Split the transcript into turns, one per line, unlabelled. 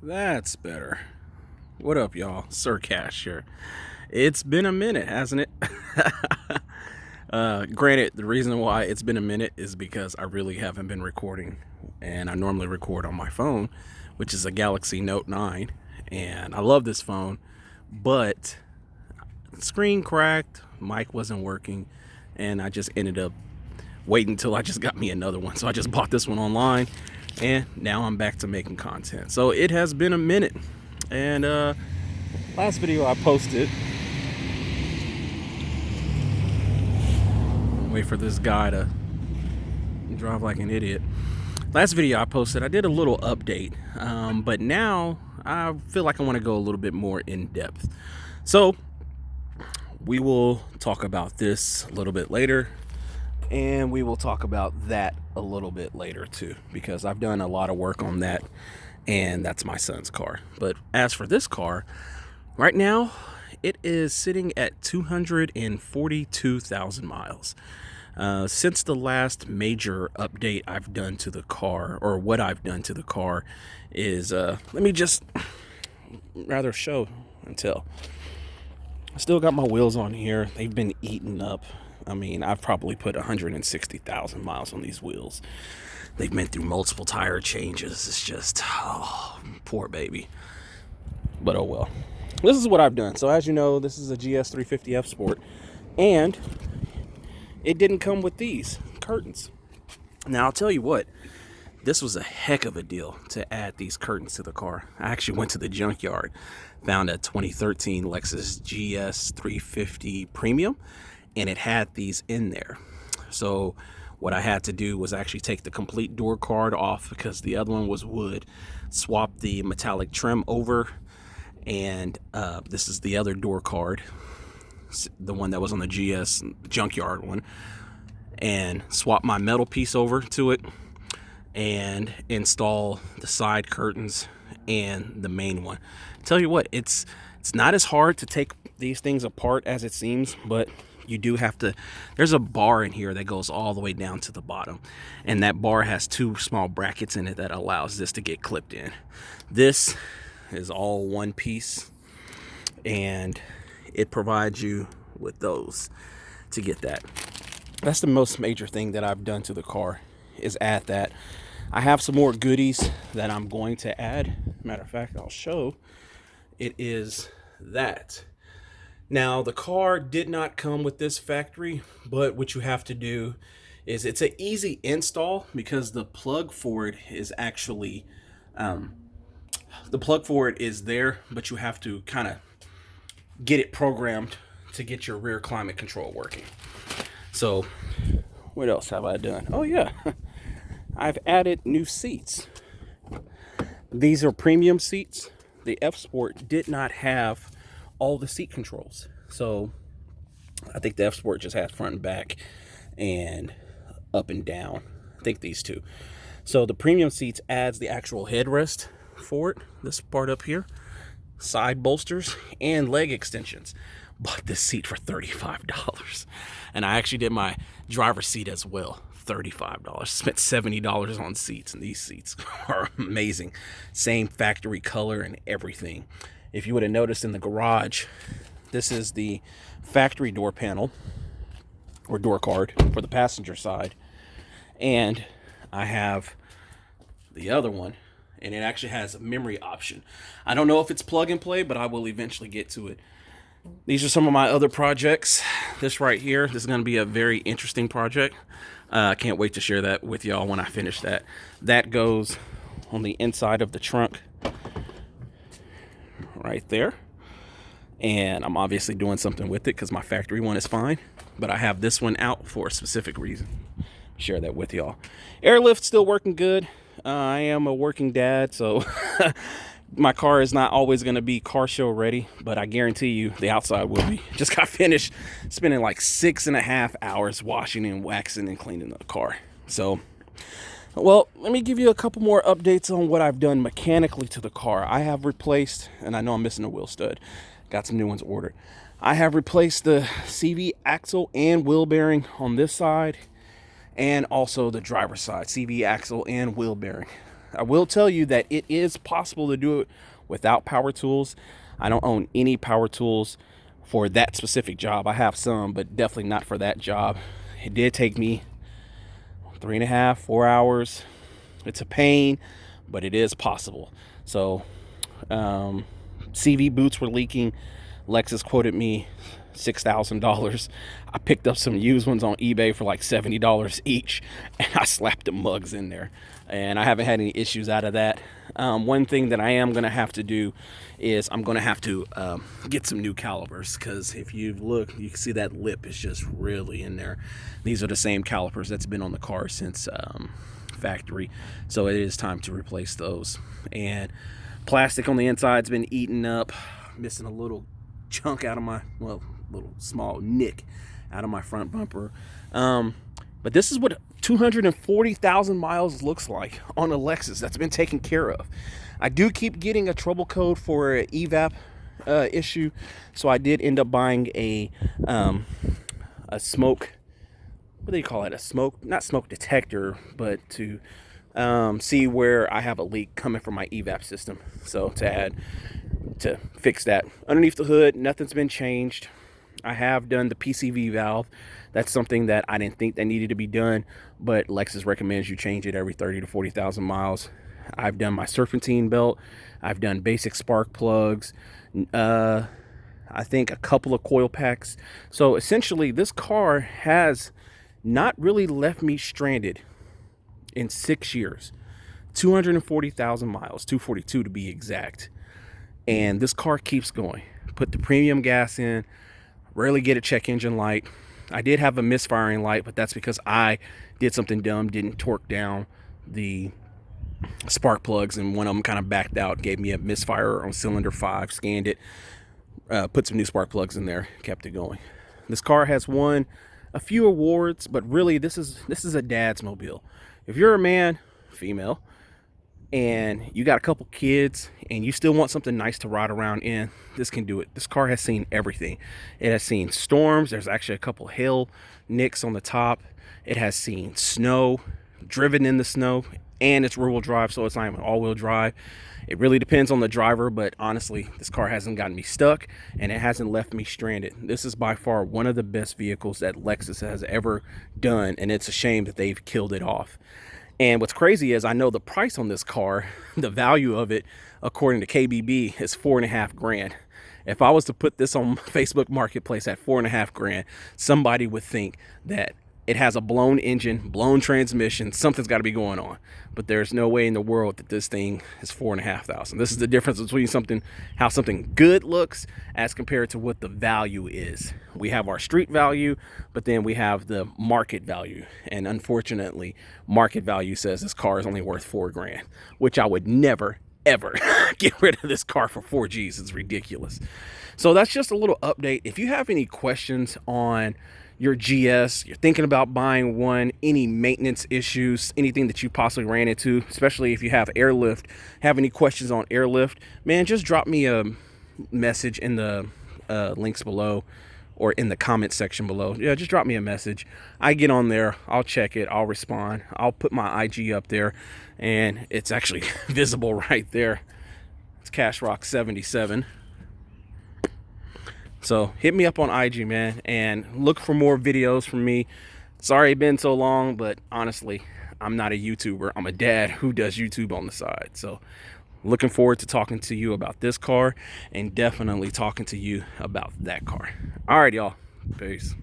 That's better. What up, y'all? Sir Cash here. It's been a minute, hasn't it? Granted, the reason why it's been a minute is because I really haven't been recording, and I normally record on my phone, which is a Galaxy Note 9, and I love this phone, but the screen cracked, mic wasn't working, and I just ended up waiting until I just got me another one. So I just bought this one online, and now I'm back to making content. So it has been a minute, and last video I posted, wait for this guy to drive like an idiot. Last video I posted, I did a little update, but now I feel like I want to go a little bit more in depth. So we will talk about this a little bit later, and we will talk about that a little bit later too, because I've done a lot of work on that, and that's my son's car. But as for this car, right now it is sitting at 242,000 miles. Since the last major update I've done to the car, or what I've done to the car, is let me just rather show and tell. I still got my wheels on here. They've been eaten up. I mean, I've probably put 160,000 miles on these wheels. They've been through multiple tire changes. It's just, oh, poor baby. But oh well. This is what I've done. So as you know, this is a GS350F Sport, and it didn't come with these curtains. Now, I'll tell you what, this was a heck of a deal to add these curtains to the car. I actually went to the junkyard, found a 2013 Lexus GS350 Premium, and it had these in there. So what I had to do was actually take the complete door card off, because the other one was wood, swap the metallic trim over, and this is the other door card, the one that was on the GS junkyard one, and swap my metal piece over to it and install the side curtains and the main one. Tell you what, it's not as hard to take these things apart as it seems, but you do have to. There's a bar in here that goes all the way down to the bottom, and that bar has two small brackets in it that allows this to get clipped in. This is all one piece, and it provides you with those to get that. That's the most major thing that I've done to the car, is add that. I have some more goodies that I'm going to add. Matter of fact, I'll show. It is that. Now, the car did not come with this factory, but what you have to do is, it's an easy install, because the plug for it is actually, the plug for it is there, but you have to kind of get it programmed to get your rear climate control working. So what else have I done? Oh yeah, I've added new seats. These are premium seats. The F Sport did not have all the seat controls, so I think the F Sport just has front and back and up and down. I think these two. So the premium seats adds the actual headrest for it, this part up here, side bolsters, and leg extensions. Bought this seat for $35, and I actually did my driver's seat as well. $35. Spent $70 on seats, and these seats are amazing. Same factory color and everything. If you would have noticed in the garage, this is the factory door panel or door card for the passenger side, and I have the other one, and it actually has a memory option. I don't know if it's plug and play, but I will eventually get to it. These are some of my other projects. This right here, this is going to be a very interesting project. I can't wait to share that with y'all when I finish that. That goes on the inside of the trunk right there. And I'm obviously doing something with it, because my factory one is fine, but I have this one out for a specific reason. Share that with y'all. Airlift still working good. I am a working dad, so my car is not always going to be car show ready, but I guarantee you the outside will be. Just got finished spending like 6.5 hours washing and waxing and cleaning the car. So, well, let me give you a couple more updates on what I've done mechanically to the car. I have replaced, and I know I'm missing a wheel stud, got some new ones ordered. I have replaced the CV axle and wheel bearing on this side, and also the driver's side, CV axle and wheel bearing. I will tell you that it is possible to do it without power tools. I don't own any power tools for that specific job. I have some, but definitely not for that job. It did take me 3.5, 4 hours. It's a pain, but it is possible. So CV boots were leaking. Lexus quoted me $6,000. I picked up some used ones on eBay for like $70 each, and I slapped the mugs in there, and I haven't had any issues out of that. One thing that I am going to have to do is I'm going to have to get some new calipers, because if you look, you can see that lip is just really in there. These are the same calipers that's been on the car since factory, so it is time to replace those. And plastic on the inside's been eaten up, missing a little chunk out of my, well, little small nick out of my front bumper. But this is what 240,000 miles looks like on a Lexus that's been taken care of. I do keep getting a trouble code for an evap issue, so I did end up buying a smoke, what do you call it, a smoke, not smoke detector, but to see where I have a leak coming from my evap system. So to fix that. Underneath the hood, nothing's been changed. I have done the PCV valve. That's something that I didn't think that needed to be done, but Lexus recommends you change it every 30 to 40,000 miles. I've done my serpentine belt. I've done basic spark plugs. I think a couple of coil packs. So essentially, this car has not really left me stranded in 6 years. 240,000 miles, 242 to be exact. And this car keeps going. Put the premium gas in, rarely get a check engine light. I did have a misfiring light, but that's because I did something dumb, didn't torque down the spark plugs, and one of them kind of backed out, gave me a misfire on cylinder 5, scanned it, put some new spark plugs in there, kept it going. This car has won a few awards, but really this is a dad's mobile. If you're a man, female, and you got a couple kids and you still want something nice to ride around in, this can do it. This car has seen everything. It has seen storms. There's actually a couple hail nicks on the top. It has seen snow, driven in the snow, and it's rear-wheel drive, so it's not even all-wheel drive. It really depends on the driver, but honestly, this car hasn't gotten me stuck, and it hasn't left me stranded. This is by far one of the best vehicles that Lexus has ever done, and it's a shame that they've killed it off. And what's crazy is I know the price on this car, the value of it, according to KBB, is $4.5 grand. If I was to put this on Facebook Marketplace at $4.5 grand, somebody would think that it has a blown engine, blown transmission, something's got to be going on. But there's no way in the world that this thing is $4,500. This is the difference between how something good looks as compared to what the value is. We have our street value, but then we have the market value. And unfortunately, market value says this car is only worth $4 grand, which I would never, ever get rid of this car for 4 G's. It's ridiculous. So that's just a little update. If you have any questions on your GS, you're thinking about buying one, any maintenance issues, anything that you possibly ran into, especially if you have airlift, have any questions on airlift, man, just drop me a message in the links below or in the comment section below. Yeah, just drop me a message. I get on there, I'll check it, I'll respond. I'll put my IG up there, and it's actually visible right there. It's Cash Rock 77. So hit me up on IG, man, and look for more videos from me. Sorry it's been so long, but honestly, I'm not a YouTuber. I'm a dad who does YouTube on the side. So looking forward to talking to you about this car, and definitely talking to you about that car. All right, y'all. Peace.